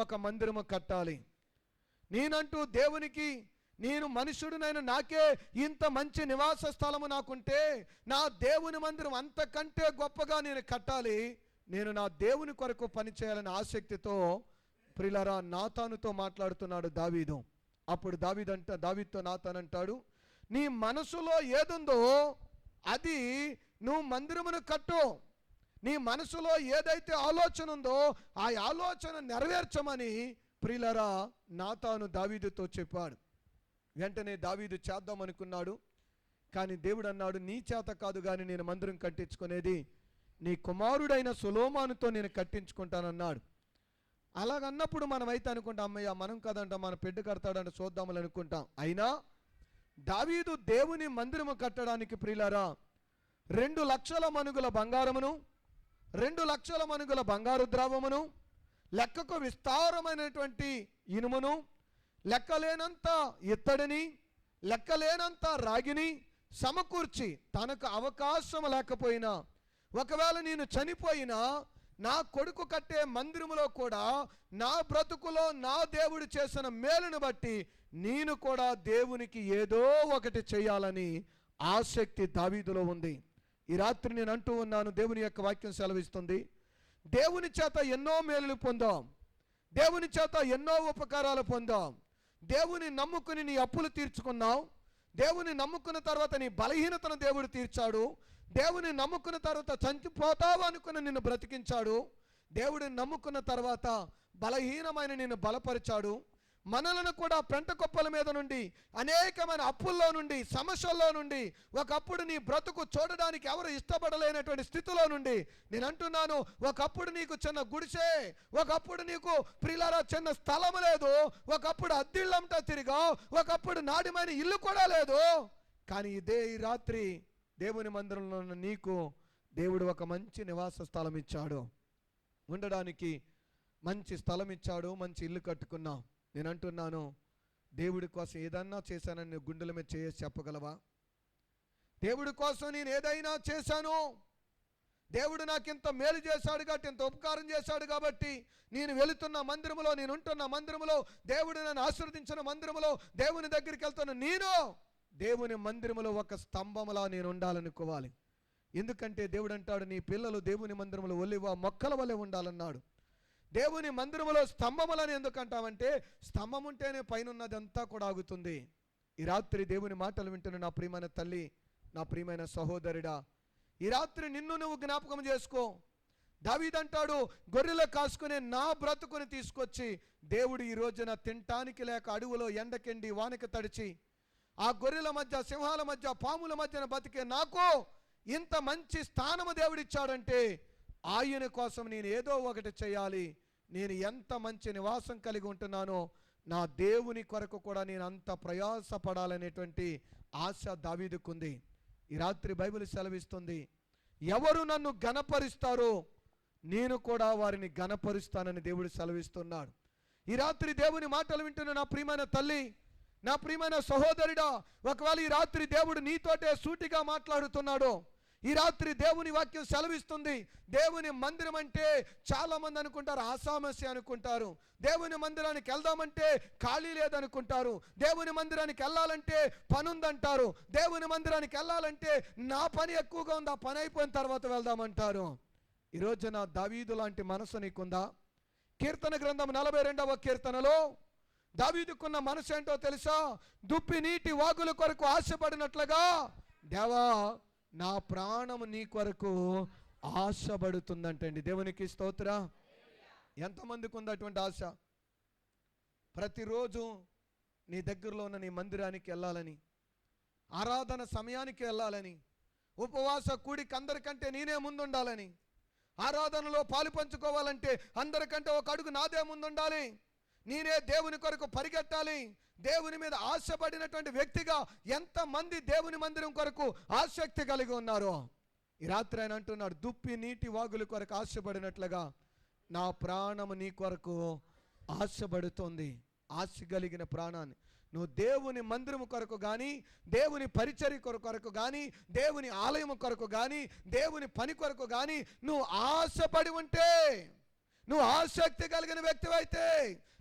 ఒక మందిరము కట్టాలి. నేనంటూ దేవునికి, నేను మనుషుడినైనా నాకే ఇంత మంచి నివాస స్థలము నాకుంటే నా దేవుని మందిరం అంతకంటే గొప్పగా నేను కట్టాలి, నేను నా దేవుని కొరకు పనిచేయాలని ఆసక్తితో ప్రియులారా నాతానుతో మాట్లాడుతున్నాడు దావీదు. అప్పుడు దావీదుతో నాతాను అంటాడు, నీ మనసులో ఏదుందో అది నువ్వు మందిరమును కట్టు. నీ మనసులో ఏదైతే ఆలోచన ఉందో ఆ ఆలోచన నెరవేర్చమని ప్రియులారా నాతాను దావీదుతో చెప్పాడు. వెంటనే దావీదు చేద్దాం అనుకున్నాడు. కానీ దేవుడు అన్నాడు, నీ చేత కాదు కానీ నేను మందిరం కట్టించుకునేది నీ కుమారుడైన సొలొమోనుతో నేను కట్టించుకుంటానన్నాడు. అలాగన్నప్పుడు మనమైతే అనుకుంటాం, అమ్మయ్య మనం కదంట మన పెద్ద కడతాడంటే చూద్దామని అనుకుంటాం. అయినా దావీదు దేవుని మందిరము కట్టడానికి ప్రియులారా 2 లక్షల మణుగుల బంగారమును, 2 లక్షల మణుగుల బంగారు ద్రవమును, లెక్కకు విస్తారమైనటువంటి ఇనుమును, లెక్కలేనంత ఇత్తడిని, లెక్కలేనంత రాగిని సమకూర్చి, తనకు అవకాశం లేకపోయినా ఒకవేళ నేను చనిపోయినా నా కొడుకు కట్టే మందిరములో కూడా నా బ్రతుకులో నా దేవుడు చేసిన మేలును బట్టి నేను కూడా దేవునికి ఏదో ఒకటి చేయాలని ఆసక్తి దావీదులో ఉంది. ఈ రాత్రి నేను అంటూ ఉన్నాను, దేవుని యొక్క వాక్యం సెలవిస్తుంది, దేవుని చేత ఎన్నో మేలులు పొందాం, దేవుని చేత ఎన్నో ఉపకారాలు పొందాం, దేవుని నమ్ముకుని నీ అప్పులు తీర్చుకున్నావు, దేవుని నమ్ముకున్న తర్వాత నీ బలహీనతను దేవుడు తీర్చాడు, దేవుని నమ్ముకున్న తర్వాత చనిపోతావు అనుకుని నిన్ను బ్రతికించాడు, దేవుడిని నమ్ముకున్న తర్వాత బలహీనమైన నిన్ను బలపరిచాడు, మనలను కూడా పెంట కుప్పల మీద నుండి అనేకమైన అప్పుల్లో నుండి సమస్యల్లో నుండి ఒకప్పుడు నీ బ్రతుకు చూడడానికి ఎవరు ఇష్టపడలేనటువంటి స్థితిలో నుండి నేను అంటున్నాను, ఒకప్పుడు నీకు చిన్న గుడిసే, ఒకప్పుడు నీకు ప్రియులారా చిన్న స్థలం లేదు, ఒకప్పుడు అద్దిళ్ళంతా తిరిగా, ఒకప్పుడు నాడిమైన ఇల్లు కూడా లేదు. కానీ ఇదే ఈ రాత్రి దేవుని మందిరంలో ఉన్న నీకు దేవుడు ఒక మంచి నివాస స్థలం ఇచ్చాడు, ఉండడానికి మంచి స్థలం ఇచ్చాడు, మంచి ఇల్లు కట్టుకున్నాం. నేను అంటున్నాను, దేవుడి కోసం ఏదన్నా చేశానని గుండెల మీద చేసి చెప్పగలవా? దేవుడి కోసం నేను ఏదైనా చేశాను, దేవుడు నాకు ఇంత మేలు చేశాడు కాబట్టి, ఇంత ఉపకారం చేశాడు కాబట్టి నేను వెళుతున్న మందిరములో, నేను ఉంటున్న మందిరములో, దేవుడు నన్ను ఆశీర్వదించిన మందిరములో దేవుని దగ్గరికి వెళ్తున్న నేను దేవుని మందిరములో ఒక స్తంభములా నేను ఉండాలనుకోవాలి. ఎందుకంటే దేవుడు అంటాడు, నీ పిల్లలు దేవుని మందిరములో ఒలివ మొక్కల వలె ఉండాలన్నాడు. దేవుని మందిరములో స్తంభములని ఎందుకంటామంటే స్తంభం ఉంటేనే పైన ఉన్నదంతా కూడా ఆగుతుంది. ఈ రాత్రి దేవుని మాటలు వింటున్న నా ప్రియమైన తల్లి, నా ప్రియమైన సహోదరుడా, ఈ రాత్రి నిన్ను నువ్వు జ్ఞాపకం చేసుకో. దావీదు అంటాడు, గొర్రెలు కాసుకునే నా బ్రతుకుని తీసుకొచ్చి దేవుడు ఈ రోజున తినటానికి లేక అడవులో ఎండకెండి వానకి తడిచి ఆ గొర్రెల మధ్య, సింహాల మధ్య, పాముల మధ్యన బతికే నాకు ఇంత మంచి స్థానము దేవుడిచ్చాడంటే ఆయన కోసం నేను ఏదో ఒకటి చేయాలి. నేను ఎంత మంచి నివాసం కలిగి ఉంటున్నానో నా దేవుని కొరకు కూడా నేను అంత ప్రయాసపడాలనేటువంటి ఆశ దావీదుకుంది. ఈ రాత్రి బైబిల్ సెలవిస్తుంది, ఎవరు నన్ను ఘనపరుస్తారో నేను కూడా వారిని ఘనపరుస్తానని దేవుడు సెలవిస్తున్నాడు. ఈ రాత్రి దేవుని మాటలు వింటున్న నా ప్రియమైన తల్లి, నా ప్రియమైన సహోదరుడా, ఒకవేళ ఈ రాత్రి దేవుడు నీతోటే సూటిగా మాట్లాడుతున్నాడు. ఈ రాత్రి దేవుని వాక్యం సెలవిస్తుంది, దేవుని మందిరం అంటే చాలా మంది అనుకుంటారు ఆసామస్య అనుకుంటారు, దేవుని మందిరానికి వెళ్దామంటే ఖాళీ లేదనుకుంటారు, దేవుని మందిరానికి వెళ్ళాలంటే పని ఉందంటారు, దేవుని మందిరానికి వెళ్ళాలంటే నా పని ఎక్కువగా ఉంది, ఆ పని అయిపోయిన తర్వాత వెళ్దామంటారు. ఈరోజు నా దావీదు లాంటి మనసు నీకుందా? కీర్తన గ్రంథం 42వ కీర్తనలో దావీదుకున్న మనసు ఏంటో తెలుసా? దుప్పి నీటి వాగుల కొరకు ఆశపడినట్లుగా దేవా నా ప్రాణము నీ కొరకు ఆశపడుతుందంటండి. దేవునికి స్తోత్ర. ఎంతమందికి ఉంది అటువంటి ఆశ? ప్రతిరోజు నీ దగ్గరలో ఉన్న నీ మందిరానికి వెళ్ళాలని, ఆరాధన సమయానికి వెళ్ళాలని, ఉపవాస కూడికి అందరికంటే నేనే ముందుండాలని, ఆరాధనలో పాలు పంచుకోవాలంటే అందరికంటే ఒక అడుగు నాదే ముందుండాలి, నేనే దేవుని కొరకు పరిగెట్టాలి, దేవుని మీద ఆశపడినటువంటి వ్యక్తిగా ఎంతమంది దేవుని మందిరం కొరకు ఆసక్తి కలిగి ఉన్నారో ఈ రాత్రి ఆయన అంటున్నాడు, దుప్పి నీటి వాగుల కొరకు ఆశపడినట్లుగా నా ప్రాణము నీ కొరకు ఆశపడుతుంది. ఆశ కలిగిన ప్రాణాన్ని నువ్వు దేవుని మందిరము కొరకు కానీ, దేవుని పరిచర్య కొరకు కానీ, దేవుని ఆలయము కొరకు కానీ, దేవుని పని కొరకు కానీ నువ్వు ఆశపడి ఉంటే, నువ్వు ఆసక్తి కలిగిన వ్యక్తివైతే,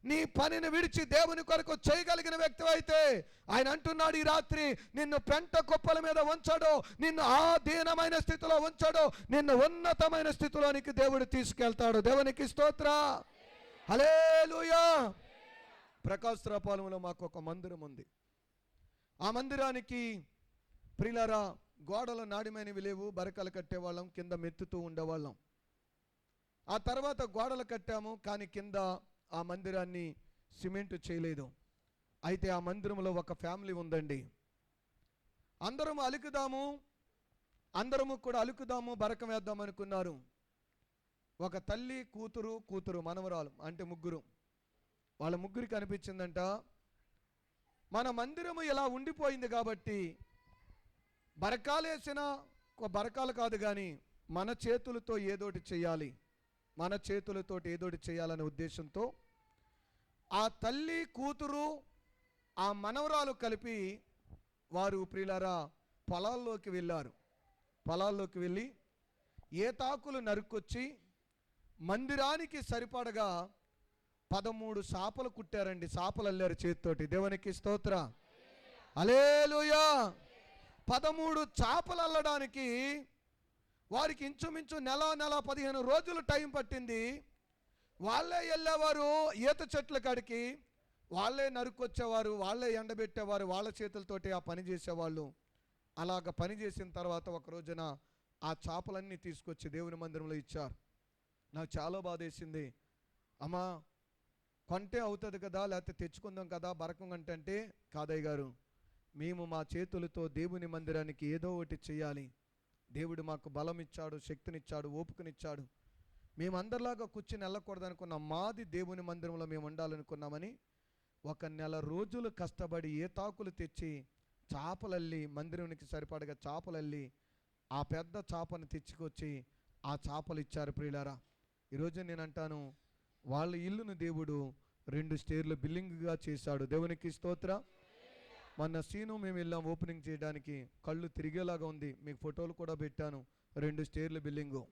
నీ పనిని విడిచి దేవుని కొరకు చేయగలిగిన వ్యక్తివైతే, ఆయన అంటున్నాడు ఈ రాత్రి, నిన్ను పెంట కుప్పల మీద ఉంచడు, నిన్ను ఆధీనమైన స్థితిలో ఉంచడు, నిన్ను ఉన్నతమైన స్థితిలోనికి దేవుడు తీసుకెళ్తాడు. దేవునికి స్తోత్ర. హల్లెలూయా. ప్రకాశరాపాలెంలో మాకు ఒక మందిరం ఉంది. ఆ మందిరానికి ప్రియులారా గోడలు నాడిమైనవి లేవు, బరకలు కట్టేవాళ్ళం, కింద మెత్తుతూ ఉండేవాళ్ళం. ఆ తర్వాత గోడలు కట్టాము, కానీ కింద ఆ మందిరాన్ని సిమెంట్ చేయలేదు. అయితే ఆ మందిరంలో ఒక ఫ్యామిలీ ఉందండి. అందరము అలుకుదాము, అందరము కూడా అలుకుదాము, బరకం వేద్దాం అనుకున్నారు. ఒక తల్లి, కూతురు మనవరాలు, అంటే ముగ్గురు. వాళ్ళ ముగ్గురికి అనిపించిందంట, మన మందిరము ఇలా ఉండిపోయింది కాబట్టి బరకాలేసిన బరకాలు కాదు కానీ మన చేతులతో ఏదోటి చేయాలి, మన చేతులతో ఏదోటి చేయాలనే ఉద్దేశంతో ఆ తల్లి, కూతురు, ఆ మనవరాలు కలిపి వారు ప్రియులారా పొలాల్లోకి వెళ్ళారు. పొలాల్లోకి వెళ్ళి ఏతాకులు నరుక్కొచ్చి మందిరానికి సరిపడగా 13 చాపలు కుట్టారండి. చాపలు అల్లారు చేతితోటి. దేవునికి స్తోత్ర. హల్లెలూయా. 13 చాపలు అల్లడానికి వారికి ఇంచుమించు నెల 15 రోజులు టైం పట్టింది. వాళ్ళే వెళ్ళేవారు ఈత చెట్ల కాడికి, వాళ్ళే నరుక్కొచ్చేవారు, వాళ్ళే ఎండబెట్టేవారు, వాళ్ళ చేతులతోటి ఆ పని చేసేవాళ్ళు. అలాగ పని చేసిన తర్వాత ఒక రోజున ఆ చాపలన్నీ తీసుకొచ్చి దేవుని మందిరంలో ఇచ్చారు. నాకు చాలా బాధేసింది. అమ్మా, కొంటే అవుతుంది కదా, లేకపోతే తెచ్చుకుందాం కదా బరకం అంటే, కాదయ్య గారు, మేము మా చేతులతో దేవుని మందిరానికి ఏదో ఒకటి చేయాలి. దేవుడు మాకు బలం ఇచ్చాడు, శక్తినిచ్చాడు, ఓపికనిచ్చాడు. మేము అందరిలాగా కూర్చుని వెళ్ళకూడదు అనుకున్నాం. మాది దేవుని మందిరంలో మేము ఉండాలనుకున్నామని 1 నెల రోజులు కష్టపడి ఏతాకులు తెచ్చి చాపలల్లి, మందిరానికి సరిపడగా చాపలల్లి ఆ పెద్ద చాపను తెచ్చుకొచ్చి ఆ చాపలు ఇచ్చారు. ప్రియులారా, ఈరోజు నేను అంటాను, వాళ్ళ ఇల్లును దేవుడు 2 స్టేర్ల బిల్డింగ్గా చేశాడు. దేవునికి స్తోత్ర. మొన్న సీను మేము వెళ్ళాం ఓపెనింగ్ చేయడానికి, కళ్ళు తిరిగేలాగా ఉంది. మీకు ఫోటోలు కూడా పెట్టాను. 2 స్టేర్ల బిల్డింగు.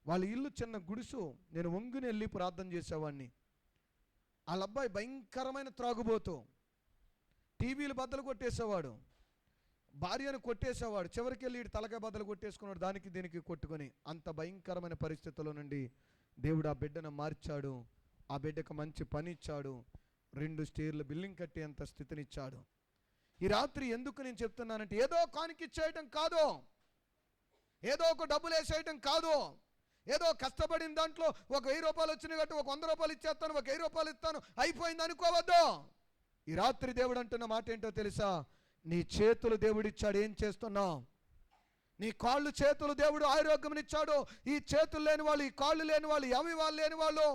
వాళ్ళ ఇల్లు చిన్న గుడిసు. నేను వంగుని వెళ్ళి ప్రార్థన చేసేవాడిని. వాళ్ళ అబ్బాయి భయంకరమైన త్రాగుబోతు, టీవీలు బద్దలు కొట్టేసేవాడు, భార్యను కొట్టేసేవాడు, చివరికి వెళ్ళి తలకాయ బద్దలు కొట్టేసుకున్నాడు, దానికి దీనికి కొట్టుకొని. అంత భయంకరమైన పరిస్థితుల్లో నుండి దేవుడు ఆ బిడ్డను మార్చాడు. ఆ బిడ్డకు మంచి పని ఇచ్చాడు. 2 స్టేర్ల బిల్డింగ్ కట్టేంత స్థితినిచ్చాడు. ఈ రాత్రి ఎందుకు నేను చెప్తున్నానంటే, ఏదో కానికిచ్చేయటం కాదు, ఏదో ఒక డబ్బులు వేసేయటం కాదు, ఏదో కష్టపడిన దాంట్లో ఒక 1000 రూపాయలు వచ్చినాయి కాబట్టి ఒక 100 రూపాయలు ఇచ్చేస్తాను, ఒక 1000 రూపాయలు ఇస్తాను, అయిపోయింది అనుకోవద్దు. ఈ రాత్రి దేవుడు అంటున్న మాట ఏంటో తెలుసా? నీ చేతులు దేవుడిచ్చాడు, ఏం చేస్తున్నావు? నీ కాళ్ళు చేతులు దేవుడు ఆరోగ్యమునిచ్చాడు. ఈ చేతులు లేని వాళ్ళు, ఈ కాళ్ళు లేని వాళ్ళు, అవయవాలు లేని వాళ్ళు,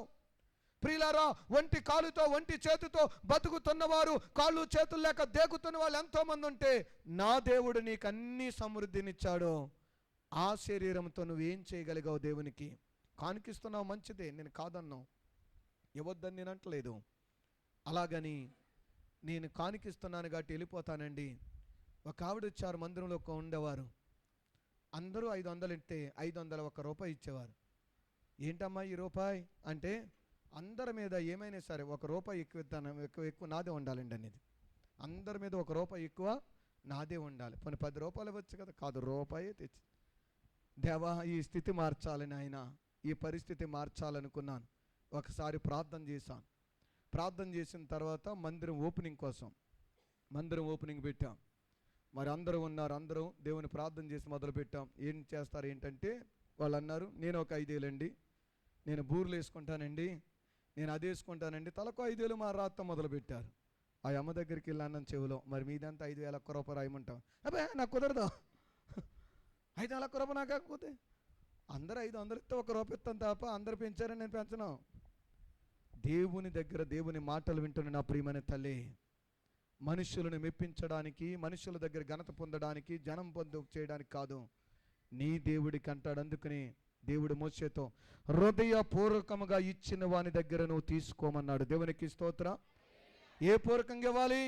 ప్రియులారా, ఒంటి కాలుతో ఒంటి చేతితో బతుకుతున్నవారు, కాళ్ళు చేతులు లేక దేకుతున్న వాళ్ళు ఎంతోమంది ఉంటే, నా దేవుడు నీకు అన్ని సమృద్ధినిచ్చాడు. ఆ శరీరంతో నువ్వేం చేయగలిగావు? దేవునికి కానికిస్తున్నావు, మంచిదే, నేను కాదన్నావు, ఇవ్వద్దని నేను అంటలేదు. అలాగని నేను కానికిస్తున్నాను కాబట్టి వెళ్ళిపోతానండి. ఒక ఆవిడ వచ్చారు, మందిరంలో ఉండేవారు. అందరూ 500 ఇస్తే 500 1 రూపాయి ఇచ్చేవారు. ఏంటమ్మా ఈ రూపాయి అంటే, అందరి మీద ఏమైనా సరే 1 రూపాయి ఎక్కువ ఇస్తాను, ఎక్కువ నాదే ఉండాలండి అనేది. అందరి మీద 1 రూపాయి ఎక్కువ నాదే ఉండాలి. పోనీ 10 రూపాయలు ఇవ్వచ్చు కదా, కాదు రూపాయి తెచ్చి. దేవా, ఈ స్థితి మార్చాలని, ఆయన ఈ పరిస్థితి మార్చాలనుకున్నాను. ఒకసారి ప్రార్థన చేశాను. ప్రార్థన చేసిన తర్వాత మందిరం ఓపెనింగ్ కోసం మందిరం ఓపెనింగ్ పెట్టాం. మరి అందరూ ఉన్నారు, అందరూ దేవుని ప్రార్థన చేసి మొదలు పెట్టాం. ఏం చేస్తారు ఏంటంటే, వాళ్ళు అన్నారు, నేను ఒక 5,000 అండి, నేను బూర్లు వేసుకుంటానండి, నేను అది వేసుకుంటానండి, తలకు 5,000 మా రాత్త మొదలు పెట్టారు. ఆ అమ్మ దగ్గరికి వెళ్ళి అన్నం చెవులో, మరి మీదంతా 5,000 1 రూపాయి రాయమంటాం. అబ్బా నాకు కుదరదు, 5,000 1 రూపాయి నాకు కాకపోతే. అందరూ 500 ఇస్తే 1 రూపాయి ఇస్తాను తప్ప అందరు పెంచారని నేను పెంచను. దేవుని దగ్గర దేవుని మాటలు వింటున్న నా ప్రియమైన తల్లి, మనుషులను మెప్పించడానికి, మనుషుల దగ్గర ఘనత పొందడానికి, జనం చేయడానికి కాదు, నీ దేవుడికి అంటాడు. అందుకని దేవుడు మోషేతో హృదయపూర్వకముగా ఇచ్చిన వాని దగ్గర నువ్వు తీసుకోమన్నాడు. దేవునికి స్తోత్రం. ఏ పూర్వకంగా ఇవ్వాలి?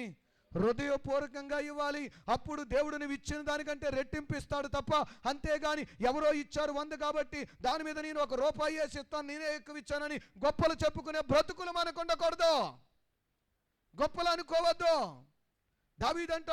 హృదయపూర్వకంగా ఇవ్వాలి. అప్పుడు దేవుడు నువ్వు ఇచ్చిన దానికంటే రెట్టింపు ఇస్తాడు తప్ప, అంతేగాని ఎవరో ఇచ్చారు 100 కాబట్టి దాని మీద నేను ₹1 వేసి ఇస్తాను, నేనే ఎక్కువ ఇచ్చానని గొప్పలు చెప్పుకునే బ్రతుకులు మనకు ఉండకూడదు. గొప్పలు అనుకోవద్దు. దావీదంట